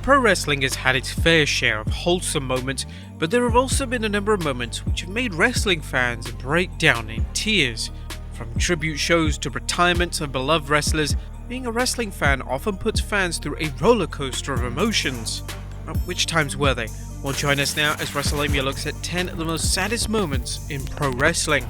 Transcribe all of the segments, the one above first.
Pro wrestling has had its fair share of wholesome moments, but there have also been a number of moments which have made wrestling fans break down in tears. From tribute shows to retirements of beloved wrestlers, being a wrestling fan often puts fans through a roller coaster of emotions. But which times were they? Well, join us now as Wrestlelamia looks at 10 of the most saddest moments in pro wrestling.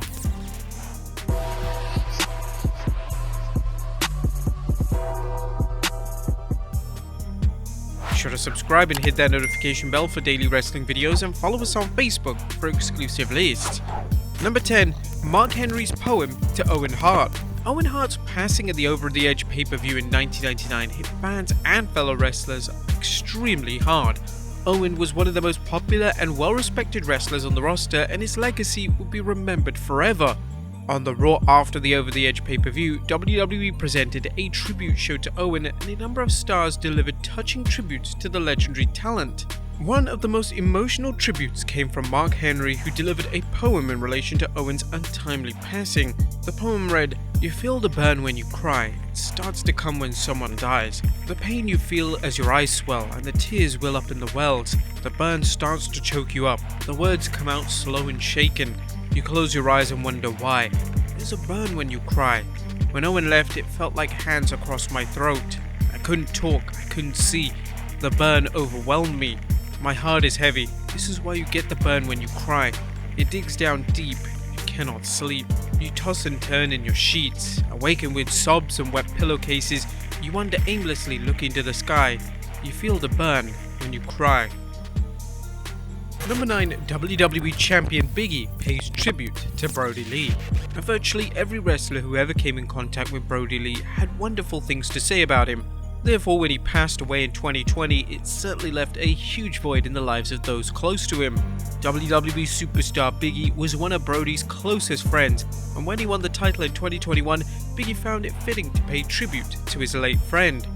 Be sure to subscribe and hit that notification bell for daily wrestling videos, and follow us on Facebook for exclusive lists. Number 10. Mark Henry's poem to Owen Hart. Owen Hart's passing at the Over the Edge pay-per-view in 1999 hit fans and fellow wrestlers extremely hard. Owen was one of the most popular and well-respected wrestlers on the roster, and his legacy will be remembered forever. On the Raw after the Over the Edge pay-per-view, WWE presented a tribute show to Owen, and a number of stars delivered touching tributes to the legendary talent. One of the most emotional tributes came from Mark Henry, who delivered a poem in relation to Owen's untimely passing. The poem read, "You feel the burn when you cry. It starts to come when someone dies. The pain you feel as your eyes swell and the tears well up in the wells. The burn starts to choke you up. The words come out slow and shaken. You close your eyes and wonder why. There's a burn when you cry. When Owen left, it felt like hands across my throat. I couldn't talk, I couldn't see. The burn overwhelmed me. My heart is heavy. This is why you get the burn when you cry. It digs down deep. You cannot sleep. You toss and turn in your sheets. Awaken with sobs and wet pillowcases. You wander aimlessly looking to the sky. You feel the burn when you cry." Number 9. WWE Champion Big E pays tribute to Brodie Lee. Virtually every wrestler who ever came in contact with Brodie Lee had wonderful things to say about him. Therefore, when he passed away in 2020, it certainly left a huge void in the lives of those close to him. WWE superstar Big E was one of Brodie's closest friends, and when he won the title in 2021, Big E found it fitting to pay tribute to his late friend.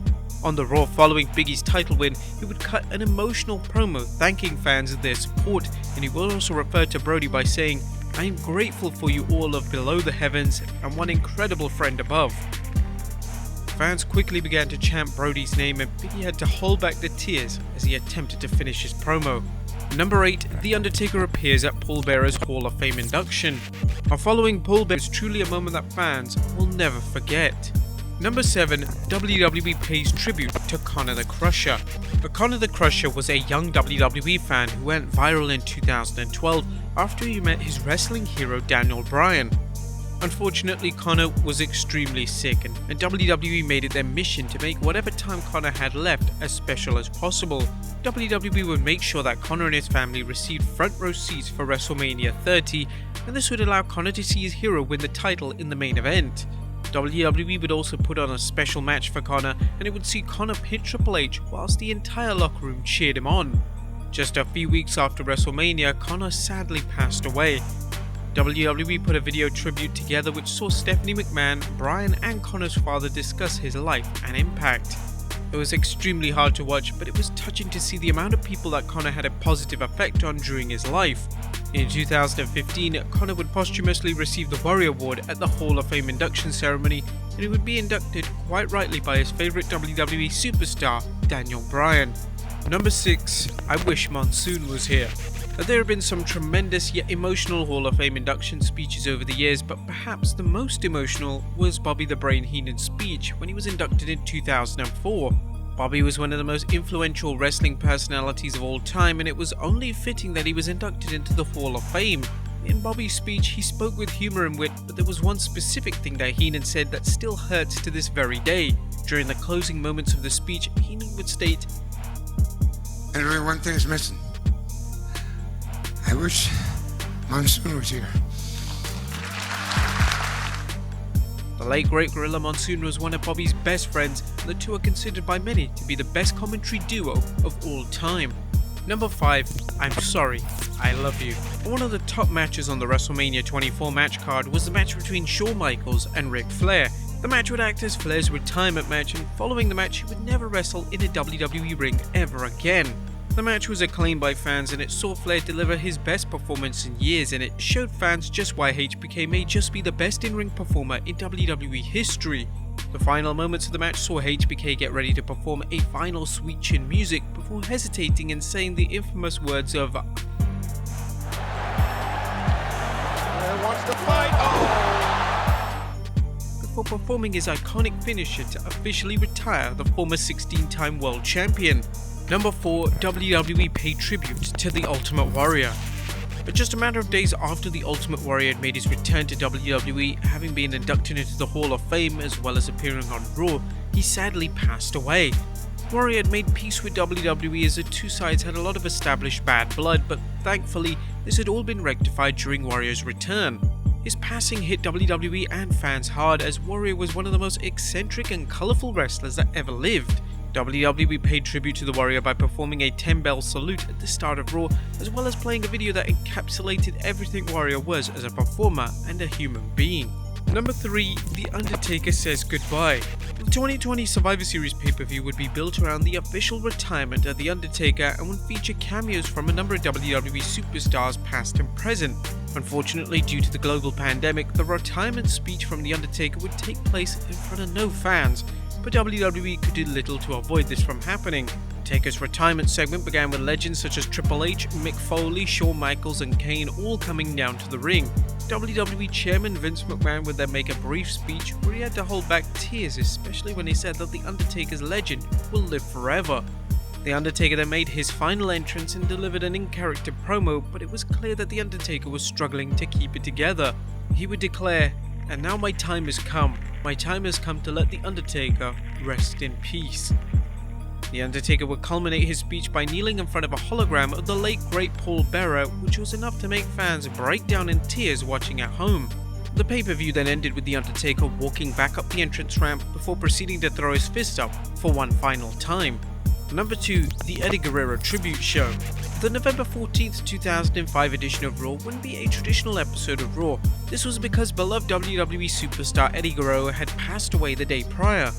On the Raw following Big E's title win, he would cut an emotional promo thanking fans for their support, and he would also refer to Brodie by saying, "I am grateful for you all of below the heavens and one incredible friend above." Fans quickly began to chant Brodie's name, and Big E had to hold back the tears as he attempted to finish his promo. Number 8. The Undertaker appears at Paul Bearer's Hall of Fame induction. Following Paul Bearer is truly a moment that fans will never forget. Number 7. WWE pays tribute to Connor the Crusher. Connor the Crusher was a young WWE fan who went viral in 2012 after he met his wrestling hero Daniel Bryan. Unfortunately, Connor was extremely sick, and WWE made it their mission to make whatever time Connor had left as special as possible. WWE would make sure that Connor and his family received front row seats for WrestleMania 30, and this would allow Connor to see his hero win the title in the main event. WWE would also put on a special match for Connor, and it would see Connor pin Triple H whilst the entire locker room cheered him on. Just a few weeks after WrestleMania, Connor sadly passed away. WWE put a video tribute together which saw Stephanie McMahon, Bryan and Connor's father discuss his life and impact. It was extremely hard to watch, but it was touching to see the amount of people that Connor had a positive effect on during his life. In 2015, Connor would posthumously receive the Warrior Award at the Hall of Fame induction ceremony, and he would be inducted quite rightly by his favourite WWE superstar, Daniel Bryan. Number 6. I wish Monsoon was here. There have been some tremendous yet emotional Hall of Fame induction speeches over the years, but perhaps the most emotional was Bobby the Brain Heenan's speech when he was inducted in 2004. Bobby was one of the most influential wrestling personalities of all time, and it was only fitting that he was inducted into the Hall of Fame. In Bobby's speech, he spoke with humour and wit, but there was one specific thing that Heenan said that still hurts to this very day. During the closing moments of the speech, Heenan would state, "And only one thing's missing. I wish Monsoon was here." The late great Gorilla Monsoon was one of Bobby's best friends, and the two are considered by many to be the best commentary duo of all time. Number 5. I'm Sorry, I Love You. One of the top matches on the WrestleMania 24 match card was the match between Shawn Michaels and Ric Flair. The match would act as Flair's retirement match, and following the match he would never wrestle in a WWE ring ever again. The match was acclaimed by fans, and it saw Flair deliver his best performance in years, and it showed fans just why HBK may just be the best in-ring performer in WWE history. The final moments of the match saw HBK get ready to perform a final sweet chin music before hesitating and saying the infamous words of Flair wants to fight. before performing his iconic finisher to officially retire the former 16-time world champion. Number 4, WWE paid tribute to The Ultimate Warrior. But just a matter of days after The Ultimate Warrior had made his return to WWE, having been inducted into the Hall of Fame as well as appearing on Raw, he sadly passed away. Warrior had made peace with WWE as the two sides had a lot of established bad blood, but thankfully this had all been rectified during Warrior's return. His passing hit WWE and fans hard, as Warrior was one of the most eccentric and colourful wrestlers that ever lived. WWE paid tribute to the Warrior by performing a 10-bell salute at the start of Raw, as well as playing a video that encapsulated everything Warrior was as a performer and a human being. Number 3, The Undertaker says goodbye. The 2020 Survivor Series pay-per-view would be built around the official retirement of The Undertaker and would feature cameos from a number of WWE superstars past and present. Unfortunately, due to the global pandemic, the retirement speech from The Undertaker would take place in front of no fans, but WWE could do little to avoid this from happening. Taker's retirement segment began with legends such as Triple H, Mick Foley, Shawn Michaels and Kane all coming down to the ring. WWE Chairman Vince McMahon would then make a brief speech where he had to hold back tears, especially when he said that The Undertaker's legend will live forever. The Undertaker then made his final entrance and delivered an in-character promo, but it was clear that The Undertaker was struggling to keep it together. He would declare, "And now my time has come. My time has come to let The Undertaker rest in peace." The Undertaker would culminate his speech by kneeling in front of a hologram of the late great Paul Bearer, which was enough to make fans break down in tears watching at home. The pay-per-view then ended with The Undertaker walking back up the entrance ramp before proceeding to throw his fist up for one final time. Number 2, The Eddie Guerrero Tribute Show. The November 14th, 2005 edition of Raw wouldn't be a traditional episode of Raw. This was because beloved WWE superstar Eddie Guerrero had passed away the day prior.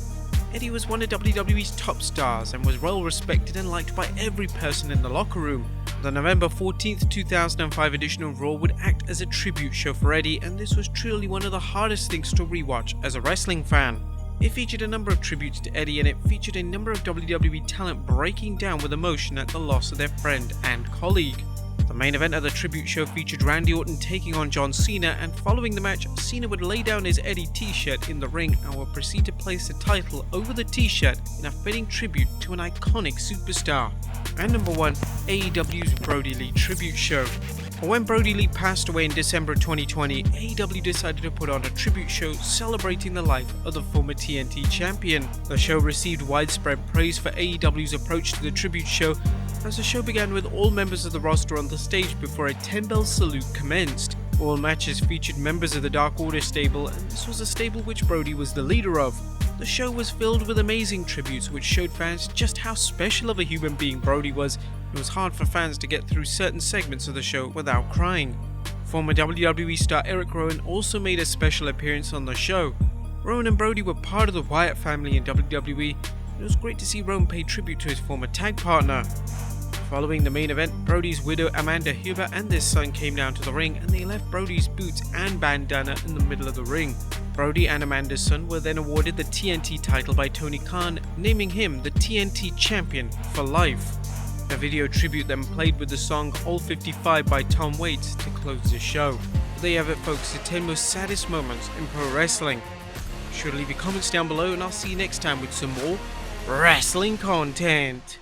Eddie was one of WWE's top stars and was well respected and liked by every person in the locker room. The November 14th, 2005 edition of Raw would act as a tribute show for Eddie, and this was truly one of the hardest things to rewatch as a wrestling fan. It featured a number of tributes to Eddie, and it featured a number of WWE talent breaking down with emotion at the loss of their friend and colleague. The main event of the tribute show featured Randy Orton taking on John Cena, and following the match, Cena would lay down his Eddie t-shirt in the ring and would proceed to place the title over the t-shirt in a fitting tribute to an iconic superstar. And number 1, AEW's Brodie Lee Tribute Show. When Brodie Lee passed away in December 2020, AEW decided to put on a tribute show celebrating the life of the former TNT champion. The show received widespread praise for AEW's approach to the tribute show, as the show began with all members of the roster on the stage before a 10-bell salute commenced. All matches featured members of the Dark Order stable, and this was a stable which Brodie was the leader of. The show was filled with amazing tributes which showed fans just how special of a human being Brodie was. It was hard for fans to get through certain segments of the show without crying. Former WWE star Eric Rowan also made a special appearance on the show. Rowan and Brodie were part of the Wyatt family in WWE, and it was great to see Rowan pay tribute to his former tag partner. Following the main event, Brodie's widow Amanda Huber and their son came down to the ring, and they left Brodie's boots and bandana in the middle of the ring. Brodie and Amanda's son were then awarded the TNT title by Tony Khan, naming him the TNT champion for life. A video tribute then played with the song All 55 by Tom Waits to close the show. There you have it, folks, the 10 most saddest moments in pro wrestling. Be sure to leave your comments down below, and I'll see you next time with some more wrestling content.